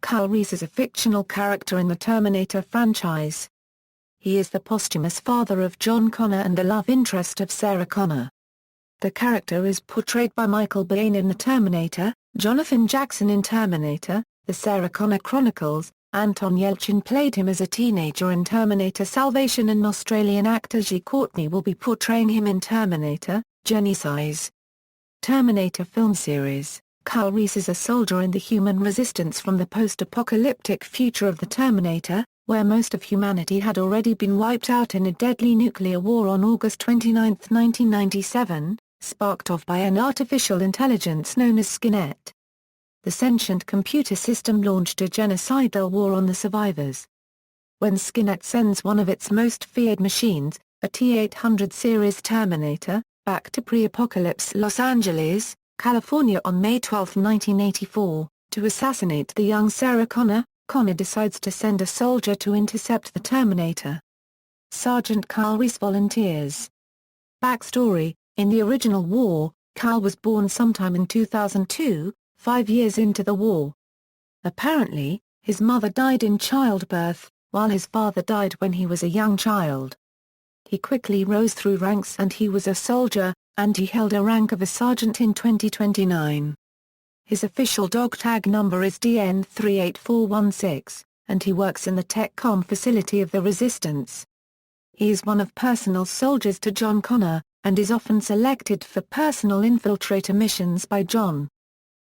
Kyle Reese is a fictional character in the Terminator franchise. He is the posthumous father of John Connor and the love interest of Sarah Connor. The character is portrayed by Michael Biehn in The Terminator, Jonathan Jackson in Terminator, The Sarah Connor Chronicles. Anton Yelchin played him as a teenager in Terminator Salvation, and Australian actor Jai Courtney will be portraying him in Terminator, Genisys. Terminator film series. Kyle Reese is a soldier in the human resistance from the post-apocalyptic future of the Terminator, where most of humanity had already been wiped out in a deadly nuclear war on August 29, 1997, sparked off by an artificial intelligence known as Skynet. The sentient computer system launched a genocidal war on the survivors. When Skynet sends one of its most feared machines, a T-800 series Terminator, back to pre-apocalypse Los Angeles, California on May 12, 1984, to assassinate the young Sarah Connor, Connor decides to send a soldier to intercept the Terminator. Sergeant Kyle Reese volunteers. Backstory: in the original war, Kyle was born sometime in 2002, 5 years into the war. Apparently, his mother died in childbirth, while his father died when he was a young child. He quickly rose through ranks and he was a soldier, and he held a rank of a sergeant in 2029. His official dog tag number is DN38416, and he works in the TechCom facility of the Resistance. He is one of personal soldiers to John Connor, and is often selected for personal infiltrator missions by John.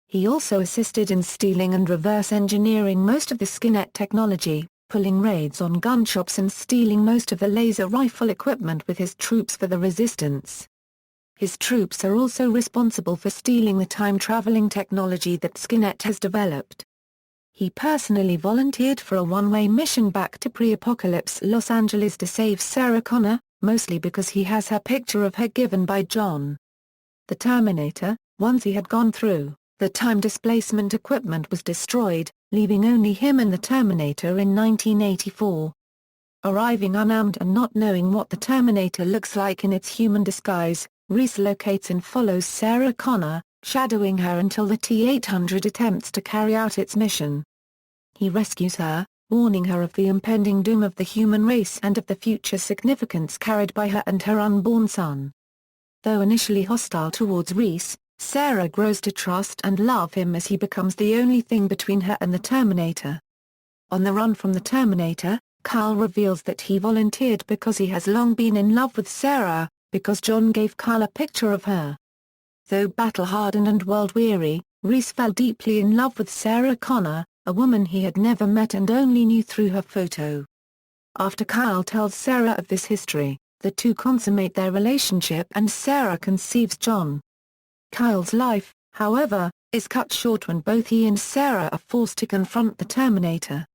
He also assisted in stealing and reverse engineering most of the Skynet technology, pulling raids on gun shops and stealing most of the laser rifle equipment with his troops for the Resistance. His troops are also responsible for stealing the time-traveling technology that Skynet has developed. He personally volunteered for a one-way mission back to pre-apocalypse Los Angeles to save Sarah Connor, mostly because he has her picture of her given by John. The Terminator, once he had gone through the time displacement equipment, was destroyed, leaving only him and the Terminator in 1984. Arriving unarmed and not knowing what the Terminator looks like in its human disguise, Reese locates and follows Sarah Connor, shadowing her until the T-800 attempts to carry out its mission. He rescues her, warning her of the impending doom of the human race and of the future significance carried by her and her unborn son. Though initially hostile towards Reese, Sarah grows to trust and love him as he becomes the only thing between her and the Terminator. On the run from the Terminator, Kyle reveals that he volunteered because he has long been in love with Sarah, because John gave Kyle a picture of her. Though battle-hardened and world-weary, Reese fell deeply in love with Sarah Connor, a woman he had never met and only knew through her photo. After Kyle tells Sarah of this history, the two consummate their relationship and Sarah conceives John. Kyle's life, however, is cut short when both he and Sarah are forced to confront the Terminator.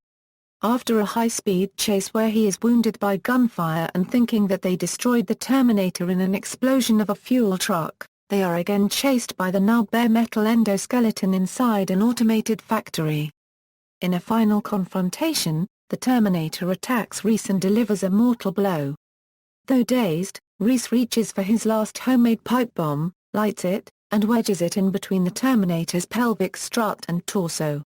After a high-speed chase where he is wounded by gunfire and thinking that they destroyed the Terminator in an explosion of a fuel truck, they are again chased by the now bare metal endoskeleton inside an automated factory. In a final confrontation, the Terminator attacks Reese and delivers a mortal blow. Though dazed, Reese reaches for his last homemade pipe bomb, lights it, and wedges it in between the Terminator's pelvic strut and torso.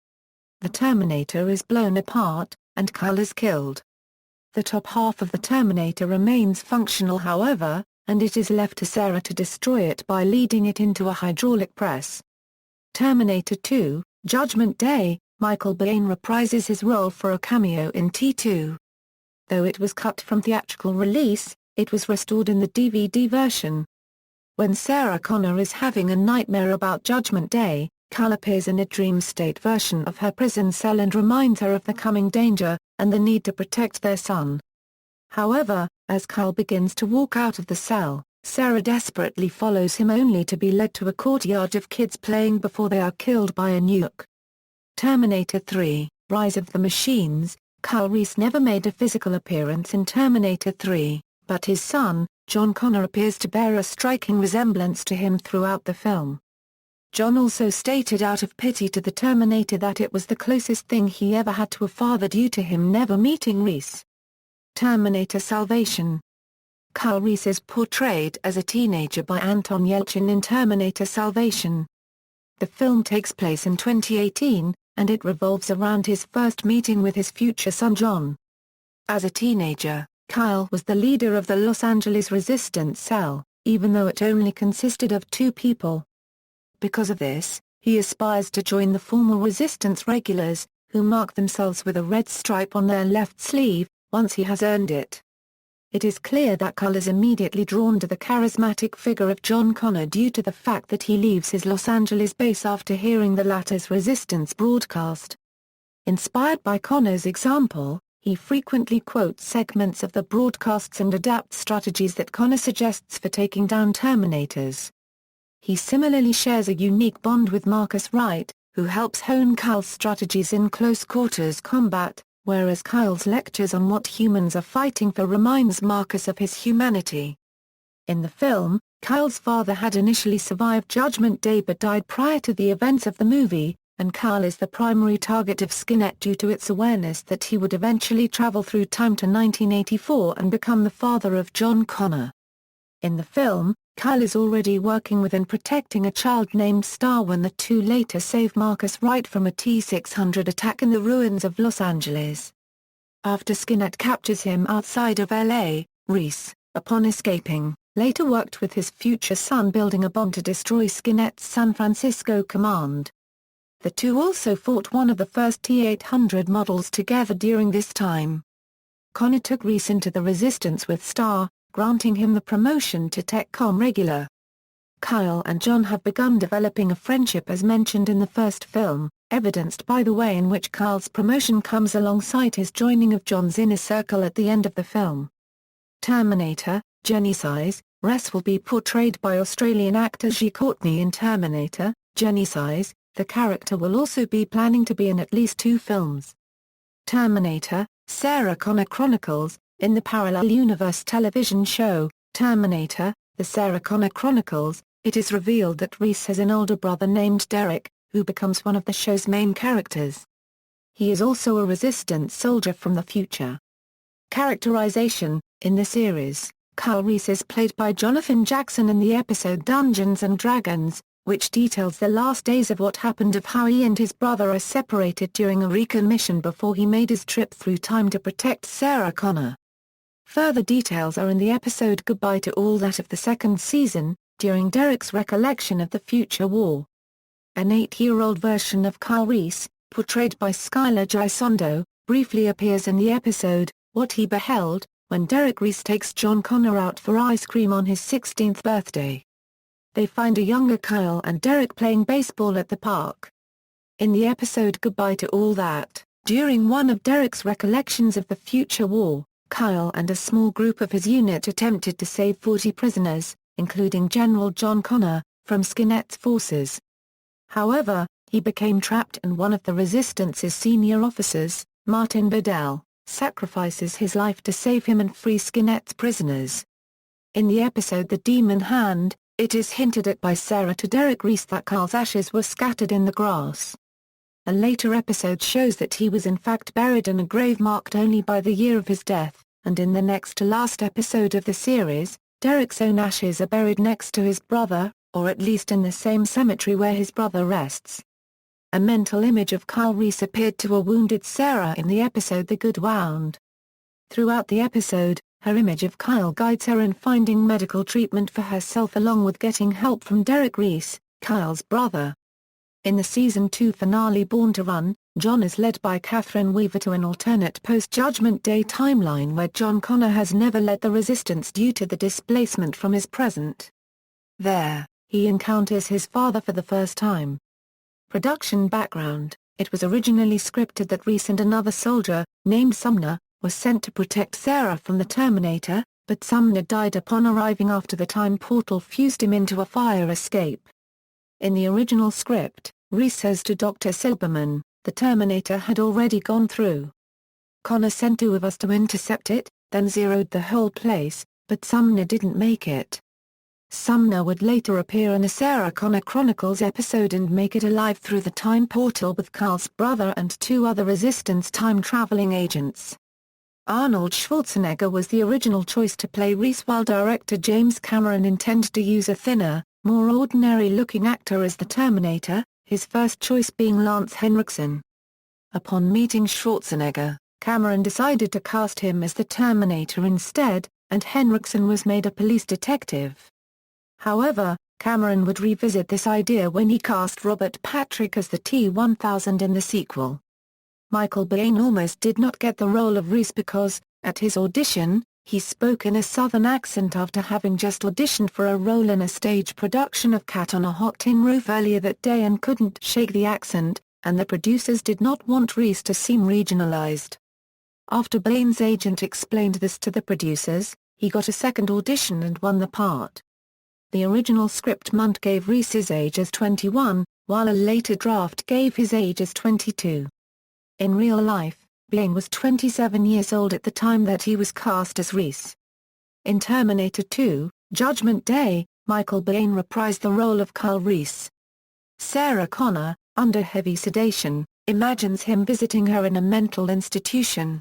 The Terminator is blown apart, and Kyle is killed. The top half of the Terminator remains functional however, and it is left to Sarah to destroy it by leading it into a hydraulic press. Terminator 2, Judgment Day. Michael Biehn reprises his role for a cameo in T2. Though it was cut from theatrical release, it was restored in the DVD version. When Sarah Connor is having a nightmare about Judgment Day, Kyle appears in a dream state version of her prison cell and reminds her of the coming danger, and the need to protect their son. However, as Kyle begins to walk out of the cell, Sarah desperately follows him only to be led to a courtyard of kids playing before they are killed by a nuke. Terminator 3, Rise of the Machines. Kyle Reese never made a physical appearance in Terminator 3, but his son, John Connor, appears to bear a striking resemblance to him throughout the film. John also stated out of pity to the Terminator that it was the closest thing he ever had to a father due to him never meeting Reese. Terminator Salvation. Kyle Reese is portrayed as a teenager by Anton Yelchin in Terminator Salvation. The film takes place in 2018, and it revolves around his first meeting with his future son John. As a teenager, Kyle was the leader of the Los Angeles resistance cell, even though it only consisted of 2 people. Because of this, he aspires to join the former resistance regulars, who mark themselves with a red stripe on their left sleeve, once he has earned it. It is clear that Kyle is immediately drawn to the charismatic figure of John Connor due to the fact that he leaves his Los Angeles base after hearing the latter's resistance broadcast. Inspired by Connor's example, he frequently quotes segments of the broadcasts and adapts strategies that Connor suggests for taking down Terminators. He similarly shares a unique bond with Marcus Wright, who helps hone Kyle's strategies in close-quarters combat, whereas Kyle's lectures on what humans are fighting for reminds Marcus of his humanity. In the film, Kyle's father had initially survived Judgment Day but died prior to the events of the movie, and Kyle is the primary target of Skynet due to its awareness that he would eventually travel through time to 1984 and become the father of John Connor. In the film, Kyle is already working with and protecting a child named Star when the two later save Marcus Wright from a T-600 attack in the ruins of Los Angeles. After Skynet captures him outside of LA, Reese, upon escaping, later worked with his future son building a bomb to destroy Skynet's San Francisco command. The two also fought one of the first T-800 models together during this time. Connor took Reese into the Resistance with Star, granting him the promotion to TechCom regular. Kyle and John have begun developing a friendship as mentioned in the first film, evidenced by the way in which Kyle's promotion comes alongside his joining of John's inner circle at the end of the film. Terminator, Genisys, Reese will be portrayed by Australian actor Jai Courtney in Terminator, Genisys. The character will also be planning to be in at least 2 films. Terminator, Sarah Connor Chronicles. In the parallel universe television show, Terminator, The Sarah Connor Chronicles, it is revealed that Reese has an older brother named Derek, who becomes one of the show's main characters. He is also a resistance soldier from the future. Characterization: in the series, Kyle Reese is played by Jonathan Jackson in the episode Dungeons & Dragons, which details the last days of what happened of how he and his brother are separated during a recon mission before he made his trip through time to protect Sarah Connor. Further details are in the episode Goodbye to All That of the 2nd season, during Derek's recollection of the future war. An 8-year-old version of Kyle Reese, portrayed by Skylar Gisondo, briefly appears in the episode, What He Beheld, when Derek Reese takes John Connor out for ice cream on his 16th birthday. They find a younger Kyle and Derek playing baseball at the park. In the episode Goodbye to All That, during one of Derek's recollections of the future war, Kyle and a small group of his unit attempted to save 40 prisoners, including General John Connor, from Skynet's forces. However, he became trapped and one of the Resistance's senior officers, Martin Bedell, sacrifices his life to save him and free Skynet's prisoners. In the episode The Demon Hand, it is hinted at by Sarah to Derek Reese that Kyle's ashes were scattered in the grass. A later episode shows that he was in fact buried in a grave marked only by the year of his death, and in the next to last episode of the series, Derek's own ashes are buried next to his brother, or at least in the same cemetery where his brother rests. A mental image of Kyle Reese appeared to a wounded Sarah in the episode The Good Wound. Throughout the episode, her image of Kyle guides her in finding medical treatment for herself along with getting help from Derek Reese, Kyle's brother. In the Season 2 finale Born to Run, John is led by Catherine Weaver to an alternate post-Judgment Day timeline where John Connor has never led the Resistance due to the displacement from his present. There, he encounters his father for the first time. Production background: it was originally scripted that Reese and another soldier, named Sumner, were sent to protect Sarah from the Terminator, but Sumner died upon arriving after the time portal fused him into a fire escape. In the original script, Reese says to Dr. Silberman, the Terminator had already gone through. Connor sent 2 of us to intercept it, then zeroed the whole place, but Sumner didn't make it. Sumner would later appear in a Sarah Connor Chronicles episode and make it alive through the time portal with Kyle's brother and 2 other Resistance time-traveling agents. Arnold Schwarzenegger was the original choice to play Reese while director James Cameron intended to use a thinner, more ordinary-looking actor as the Terminator, his first choice being Lance Henriksen. Upon meeting Schwarzenegger, Cameron decided to cast him as the Terminator instead, and Henriksen was made a police detective. However, Cameron would revisit this idea when he cast Robert Patrick as the T-1000 in the sequel. Michael Biehn almost did not get the role of Reese because, at his audition, he spoke in a southern accent after having just auditioned for a role in a stage production of Cat on a Hot Tin Roof earlier that day and couldn't shake the accent, and the producers did not want Reese to seem regionalized. After Biehn's agent explained this to the producers, he got a second audition and won the part. The original script Munt gave Reese's age as 21, while a later draft gave his age as 22. In real life, Biehn was 27 years old at the time that he was cast as Reese. In Terminator 2, Judgment Day, Michael Biehn reprised the role of Kyle Reese. Sarah Connor, under heavy sedation, imagines him visiting her in a mental institution.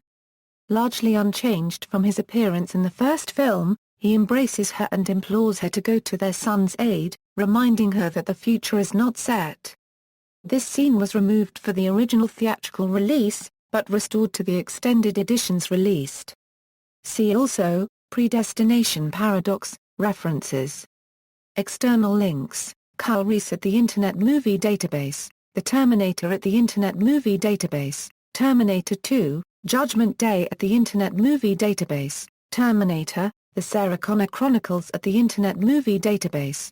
Largely unchanged from his appearance in the first film, he embraces her and implores her to go to their son's aid, reminding her that the future is not set. This scene was removed for the original theatrical release, but restored to the extended editions released. See also, Predestination Paradox, References. External links, Kyle Reese at the Internet Movie Database, The Terminator at the Internet Movie Database, Terminator 2, Judgment Day at the Internet Movie Database, Terminator, The Sarah Connor Chronicles at the Internet Movie Database,